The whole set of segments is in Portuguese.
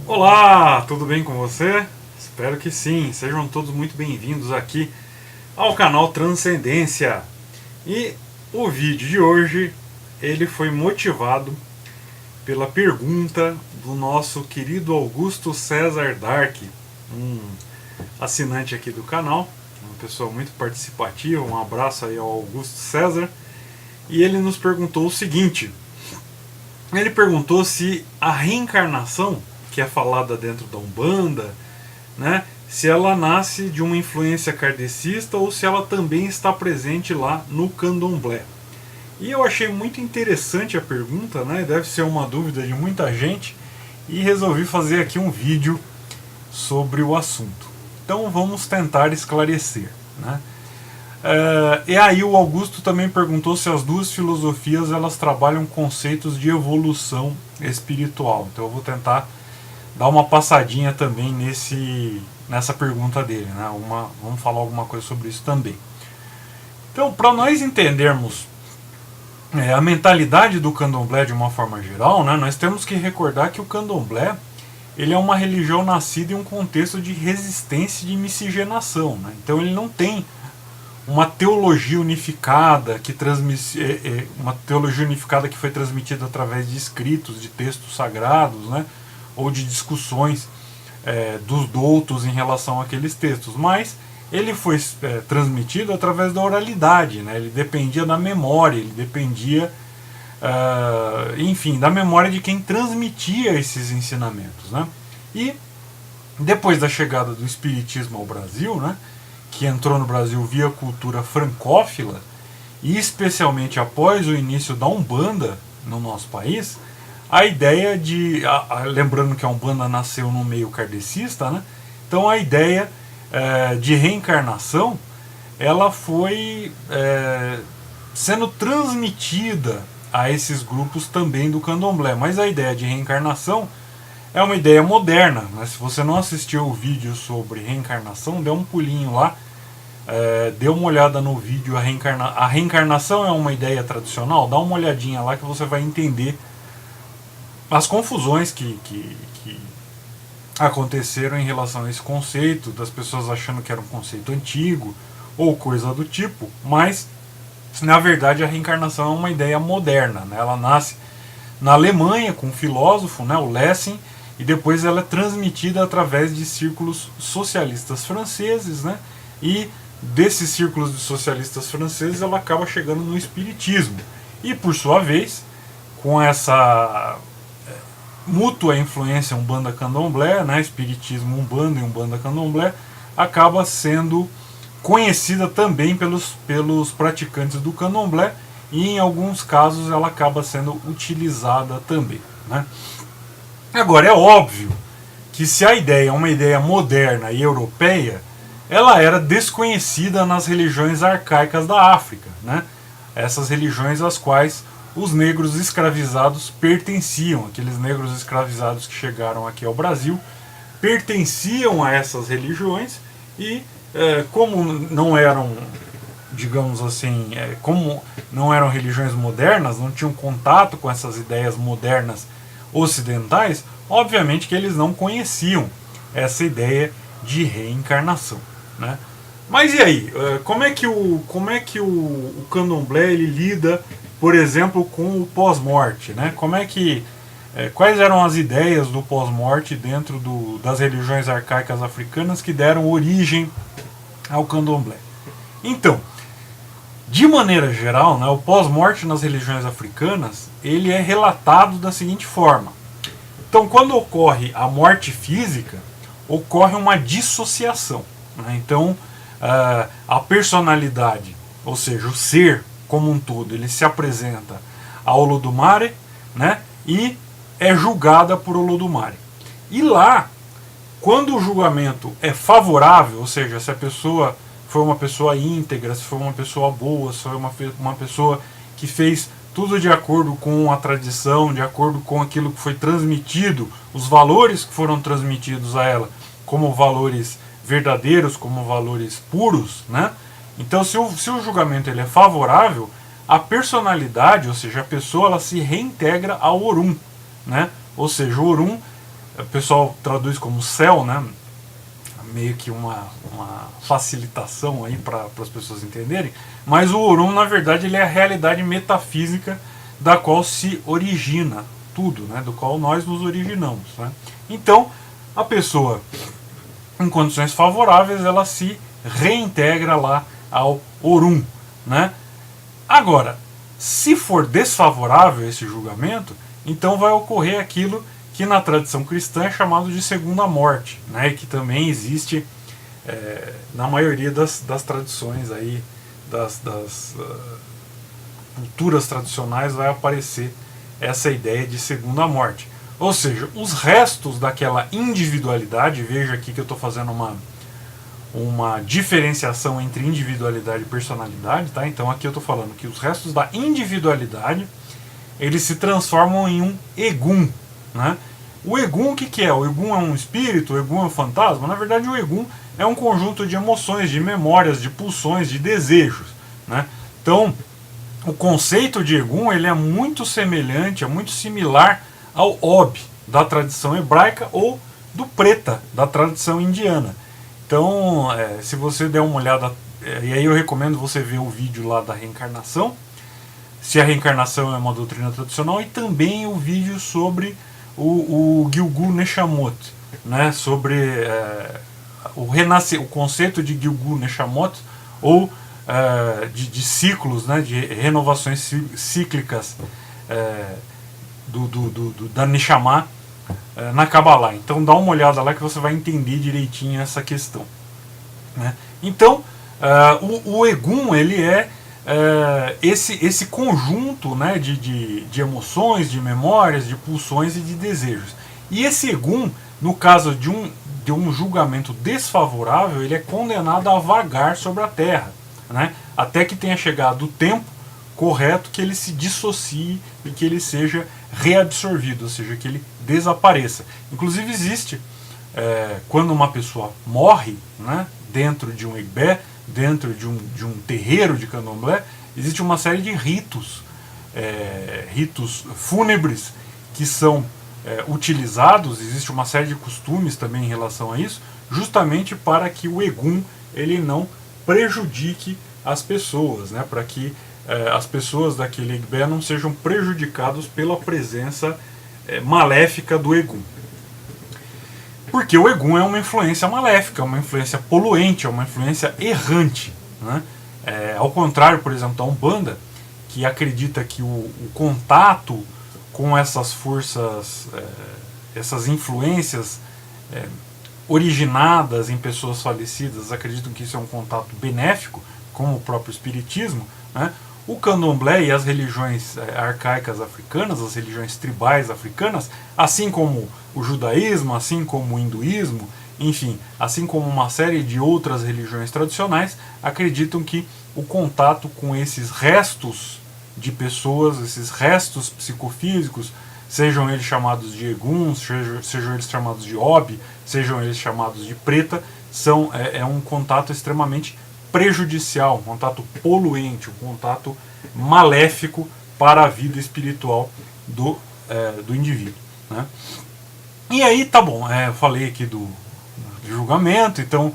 Olá, tudo bem com você? Espero que sim. Sejam todos muito bem-vindos aqui ao canal Transcendência. E o vídeo de hoje, ele foi motivado pela pergunta do nosso querido Augusto César Dark, um assinante aqui do canal, uma pessoa muito participativa. Um abraço aí ao Augusto César. E ele nos perguntou o seguinte: ele perguntou se a reencarnação, que é falada dentro da Umbanda, né, se ela nasce de uma influência kardecista ou se ela também está presente lá no candomblé. E eu achei muito interessante a pergunta, né, deve ser uma dúvida de muita gente, e resolvi fazer aqui um vídeo sobre o assunto. Então vamos tentar esclarecer, né? E aí o Augusto também perguntou se as duas filosofias elas trabalham conceitos de evolução espiritual. Então eu vou tentar dar uma passadinha também nessa pergunta dele, né? Vamos falar alguma coisa sobre isso também. Então, para nós entendermos a mentalidade do candomblé de uma forma geral, né, nós temos que recordar que o candomblé ele é uma religião nascida em um contexto de resistência e de miscigenação, né? Então ele não tem uma teologia unificada uma teologia unificada que foi transmitida através de escritos, de textos sagrados, né, ou de discussões dos doutos em relação àqueles textos, mas ele foi transmitido através da oralidade, né, ele dependia da memória, ele dependia, enfim, da memória de quem transmitia esses ensinamentos, né. E depois da chegada do espiritismo ao Brasil, né, que entrou no Brasil via cultura francófila, e especialmente após o início da Umbanda no nosso país, a ideia de... lembrando que a Umbanda nasceu no meio kardecista, né? Então a ideia de reencarnação ela foi sendo transmitida a esses grupos também do candomblé. Mas a ideia de reencarnação é uma ideia moderna, mas se você não assistiu o vídeo sobre reencarnação, dê um pulinho lá, dê uma olhada no vídeo. A reencarnação é uma ideia tradicional? Dá uma olhadinha lá que você vai entender as confusões que aconteceram em relação a esse conceito, das pessoas achando que era um conceito antigo ou coisa do tipo, mas na verdade a reencarnação é uma ideia moderna, né? Ela nasce na Alemanha com um filósofo, né, o Lessing, e depois ela é transmitida através de círculos socialistas franceses, né? E desses círculos de socialistas franceses ela acaba chegando no espiritismo. E por sua vez, com essa mútua influência Umbanda-Candomblé, né, espiritismo Umbanda e Umbanda-Candomblé, acaba sendo conhecida também pelos praticantes do Candomblé, e em alguns casos ela acaba sendo utilizada também, né? Agora, é óbvio que se a ideia é uma ideia moderna e europeia, ela era desconhecida nas religiões arcaicas da África, né? Essas religiões às quais os negros escravizados pertenciam. Aqueles negros escravizados que chegaram aqui ao Brasil pertenciam a essas religiões e, como não eram, digamos assim, como não eram religiões modernas, não tinham contato com essas ideias modernas ocidentais, obviamente que eles não conheciam essa ideia de reencarnação, né? Mas e aí, como é que o candomblé ele lida, por exemplo, com o pós-morte, né? Quais eram as ideias do pós-morte dentro das religiões arcaicas africanas que deram origem ao candomblé? Então, de maneira geral, né, o pós-morte nas religiões africanas ele é relatado da seguinte forma. Então, quando ocorre a morte física, ocorre uma dissociação, né? Então, a personalidade, ou seja, o ser como um todo, ele se apresenta ao Olodumare, né, e é julgada por Olodumare. E lá, quando o julgamento é favorável, ou seja, se a pessoa foi uma pessoa íntegra, se foi uma pessoa boa, se foi uma pessoa que fez tudo de acordo com a tradição, de acordo com aquilo que foi transmitido, os valores que foram transmitidos a ela, como valores verdadeiros, como valores puros, né? Então, se o julgamento ele é favorável, a personalidade, ou seja, a pessoa ela se reintegra ao Orum, né? Ou seja, o Orum o pessoal traduz como céu, né? Meio que uma facilitação aí para as pessoas entenderem, mas o Orun, na verdade, ele é a realidade metafísica da qual se origina tudo, né? Do qual nós nos originamos, né? Então, a pessoa, em condições favoráveis, ela se reintegra lá ao Orun, né? Agora, se for desfavorável esse julgamento, então vai ocorrer aquilo que na tradição cristã é chamado de segunda morte, né? E que também existe na maioria das tradições aí, das culturas tradicionais, vai aparecer essa ideia de segunda morte. Ou seja, os restos daquela individualidade, veja aqui que eu estou fazendo uma diferenciação entre individualidade e personalidade, tá? Então aqui eu estou falando que os restos da individualidade, eles se transformam em um egum, né? O egum, o que é? O egum é um espírito, o egum é um fantasma? Na verdade, o egum é um conjunto de emoções, de memórias, de pulsões, de desejos, né? Então, o conceito de egum, ele é muito semelhante, é muito similar ao Ob, da tradição hebraica, ou do Preta, da tradição indiana. Então, se você der uma olhada, e aí eu recomendo você ver o vídeo lá da reencarnação, se a reencarnação é uma doutrina tradicional, e também o vídeo sobre o Gilgul Neshamot, né, sobre o conceito de Gilgul Neshamot, ou de ciclos, né, de renovações cíclicas da Neshama na Kabbalah. Então dá uma olhada lá que você vai entender direitinho essa questão, né? Então o egum, ele é esse conjunto, né, de emoções, de memórias, de pulsões e de desejos. E esse egum, no caso de um julgamento desfavorável, ele é condenado a vagar sobre a Terra, né, até que tenha chegado o tempo correto que ele se dissocie e que ele seja reabsorvido, ou seja, que ele desapareça. Inclusive existe, quando uma pessoa morre, né, dentro de um egbé, dentro de um terreiro de candomblé, existe uma série de ritos, ritos fúnebres que são utilizados, existe uma série de costumes também em relação a isso, justamente para que o egum ele não prejudique as pessoas, né, para que as pessoas daquele egbé não sejam prejudicados pela presença maléfica do egum. Porque o egum é uma influência maléfica, é uma influência poluente, é uma influência errante, né? Ao contrário, por exemplo, da Umbanda, que acredita que o contato com essas forças, essas influências originadas em pessoas falecidas, acreditam que isso é um contato benéfico, como o próprio espiritismo, né? O candomblé e as religiões arcaicas africanas, as religiões tribais africanas, assim como o judaísmo, assim como o hinduísmo, enfim, assim como uma série de outras religiões tradicionais, acreditam que o contato com esses restos de pessoas, esses restos psicofísicos, sejam eles chamados de eguns, sejam eles chamados de Ob, sejam eles chamados de Preta, é um contato extremamente prejudicial, um contato poluente, um contato maléfico para a vida espiritual do indivíduo, né? E aí, tá bom, eu falei aqui do julgamento, então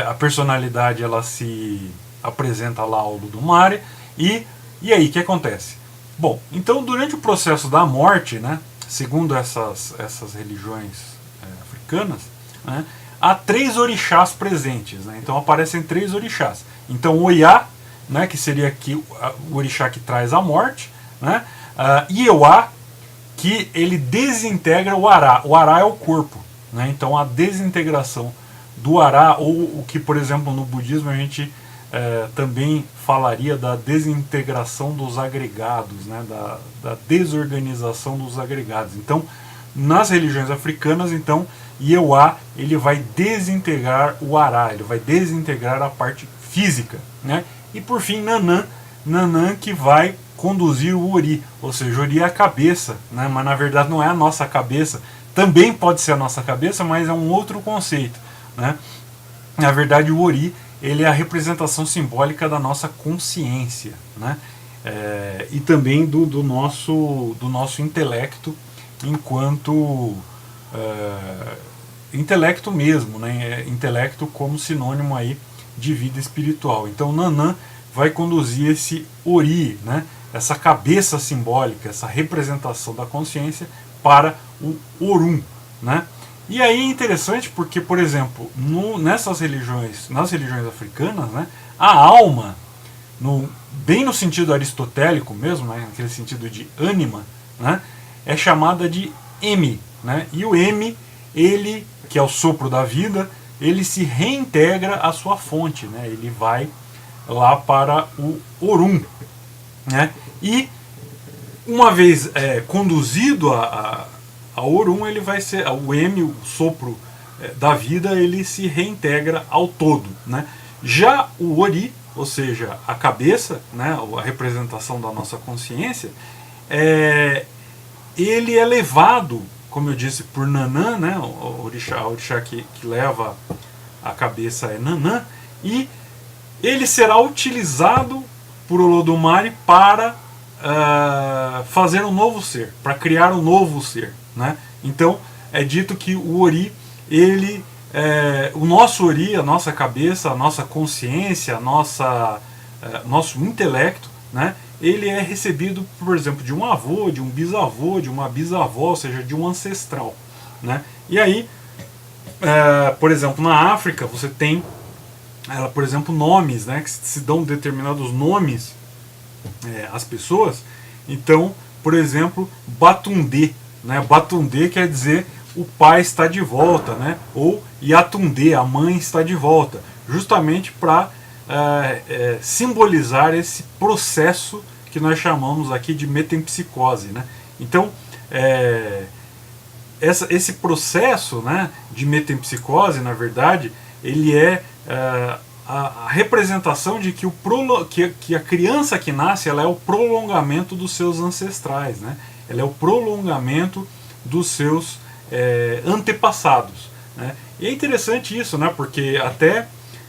a personalidade ela se apresenta lá ao Ludumare, e aí, o que acontece? Bom, então durante o processo da morte, né, segundo essas religiões africanas, né, há 3 orixás presentes, né? Então aparecem 3 orixás. Então o Oiá, né, que seria aqui o orixá que traz a morte, né? Ieuá, que ele desintegra o Ará. O Ará é o corpo, né? Então a desintegração do Ará, ou o que, por exemplo, no budismo a gente também falaria da desintegração dos agregados, né? da desorganização dos agregados. Então, nas religiões africanas, então, Ieuá, ele vai desintegrar o Ará, ele vai desintegrar a parte física, né? E por fim, Nanã que vai conduzir o Ori, ou seja, o Ori é a cabeça, né? Mas na verdade não é a nossa cabeça, também pode ser a nossa cabeça, mas é um outro conceito, né? Na verdade o Ori, ele é a representação simbólica da nossa consciência, né? E também do nosso intelecto enquanto intelecto mesmo, né? Intelecto como sinônimo aí de vida espiritual. Então Nanã vai conduzir esse Ori, né? Essa cabeça simbólica, essa representação da consciência para o Orum, né? E aí é interessante porque, por exemplo, nessas religiões, nas religiões africanas, né, a alma, bem no sentido aristotélico mesmo, né, naquele sentido de ânima, né, é chamada de Emi, né? E o Emi, ele, que é o sopro da vida, ele se reintegra à sua fonte, né? Ele vai lá para o Orum, né? E uma vez conduzido a Orum, ele vai ser o Emi, o sopro da vida, ele se reintegra ao todo, né? Já o Ori, ou seja, a cabeça, né, a representação da nossa consciência, ele é levado, como eu disse, por Nanã, né, o orixá que leva a cabeça é Nanã, e ele será utilizado por Olodumare para fazer um novo ser, para criar um novo ser, né? Então é dito que o Ori, o nosso Ori, a nossa cabeça, a nossa consciência, nosso intelecto, né? Ele é recebido, por exemplo, de um avô, de um bisavô, de uma bisavó, ou seja, de um ancestral, né? E aí, por exemplo, na África você tem, por exemplo, nomes, né? Que se dão determinados nomes às pessoas. Então, por exemplo, Batundê, né? Batundê quer dizer o pai está de volta, né? Ou Yatundê, a mãe está de volta, justamente para simbolizar esse processo que nós chamamos aqui de metempsicose, né? Então, esse processo, né, de metempsicose, na verdade, ele é a representação de que a criança que nasce, ela é o prolongamento dos seus ancestrais, né? Ela é o prolongamento dos seus antepassados, né? E é interessante isso, né? Porque até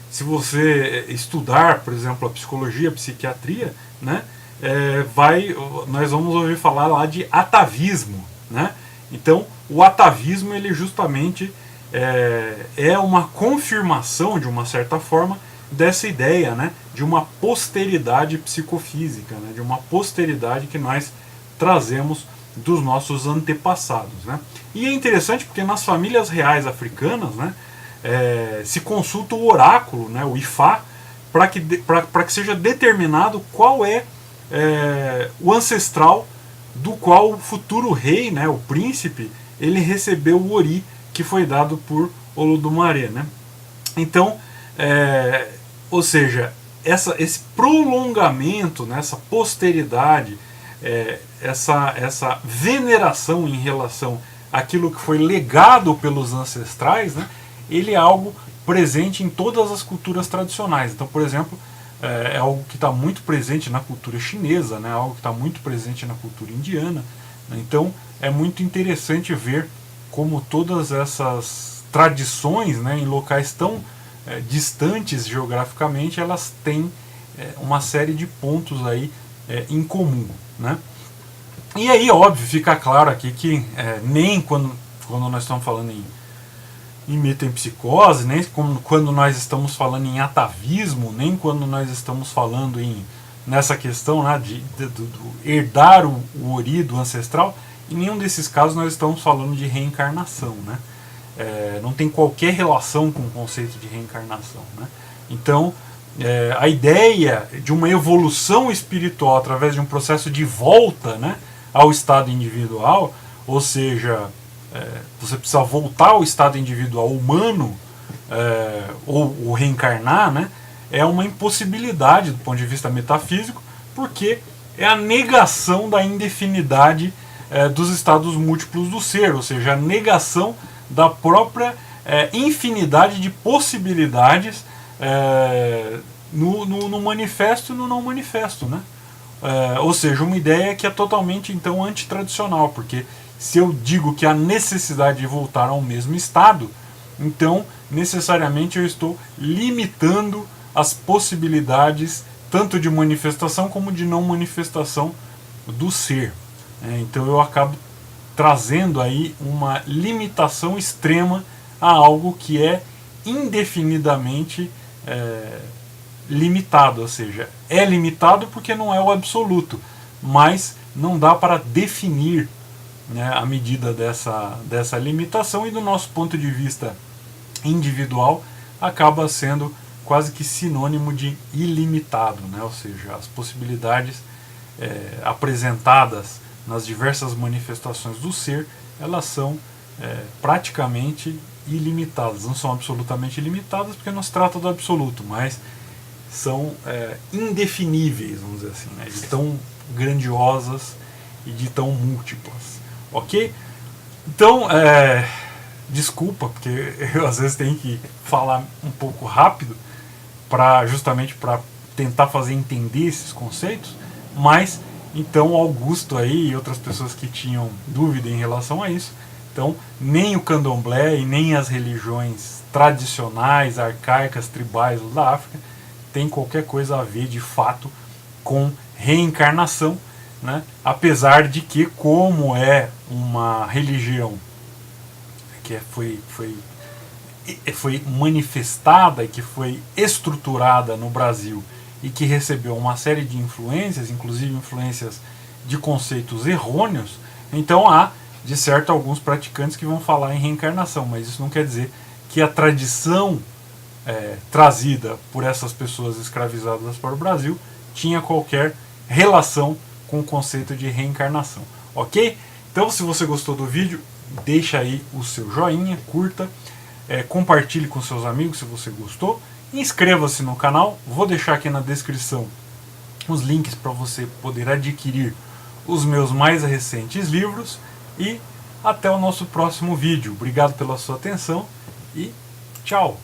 se você estudar, por exemplo, a psicologia, a psiquiatria, né, nós vamos ouvir falar lá de atavismo, né? Então, o atavismo, ele justamente é uma confirmação, de uma certa forma, dessa ideia, né, de uma posteridade psicofísica, né, de uma posteridade que nós trazemos dos nossos antepassados, né? E é interessante porque nas famílias reais africanas, né, se consulta o oráculo, né, o Ifá, para que seja determinado qual é o ancestral do qual o futuro rei, né, o príncipe, ele recebeu o Ori que foi dado por Olodumare, né? Então, ou seja, esse prolongamento, né, essa posteridade, essa veneração em relação àquilo que foi legado pelos ancestrais, né, ele é algo presente em todas as culturas tradicionais. Então, por exemplo, é algo que está muito presente na cultura chinesa, né, algo que está muito presente na cultura indiana, né? Então, é muito interessante ver como todas essas tradições, né, em locais tão distantes geograficamente, elas têm uma série de pontos aí em comum, né? E aí, óbvio, fica claro aqui que nem quando nós estamos falando em metempsicose, nem quando nós estamos falando em atavismo, nem quando nós estamos falando nessa questão, né, de herdar o Ori do ancestral, em nenhum desses casos nós estamos falando de reencarnação, né? Não tem qualquer relação com o conceito de reencarnação, né? Então, a ideia de uma evolução espiritual através de um processo de volta, né, ao estado individual, ou seja, você precisa voltar ao estado individual humano, ou reencarnar, né, é uma impossibilidade do ponto de vista metafísico, porque é a negação da indefinidade dos estados múltiplos do ser, ou seja, a negação da própria infinidade de possibilidades no manifesto e no não manifesto, né? Ou seja, uma ideia que é totalmente então antitradicional, porque se eu digo que há necessidade de voltar ao mesmo estado, então necessariamente eu estou limitando as possibilidades tanto de manifestação como de não manifestação do ser. Então eu acabo trazendo aí uma limitação extrema a algo que é indefinidamente limitado, ou seja, é limitado porque não é o absoluto, mas não dá para definir, né, a medida dessa limitação, e do nosso ponto de vista individual acaba sendo quase que sinônimo de ilimitado, né? Ou seja, as possibilidades apresentadas nas diversas manifestações do ser, elas são praticamente ilimitadas. Não são absolutamente ilimitadas porque não se trata do absoluto, mas são indefiníveis, vamos dizer assim, né? De tão grandiosas e de tão múltiplas. Ok? Então, desculpa, porque eu às vezes tenho que falar um pouco rápido justamente para tentar fazer entender esses conceitos, mas então Augusto aí e outras pessoas que tinham dúvida em relação a isso, então nem o candomblé e nem as religiões tradicionais, arcaicas, tribais da África tem qualquer coisa a ver de fato com reencarnação, né? Apesar de que, como é uma religião que foi manifestada e que foi estruturada no Brasil e que recebeu uma série de influências, inclusive influências de conceitos errôneos, então há, de certo, alguns praticantes que vão falar em reencarnação, mas isso não quer dizer que a tradição trazida por essas pessoas escravizadas para o Brasil tinha qualquer relação com o conceito de reencarnação. Ok? Então, se você gostou do vídeo, deixa aí o seu joinha, curta, compartilhe com seus amigos se você gostou, inscreva-se no canal, vou deixar aqui na descrição os links para você poder adquirir os meus mais recentes livros, e até o nosso próximo vídeo. Obrigado pela sua atenção e tchau!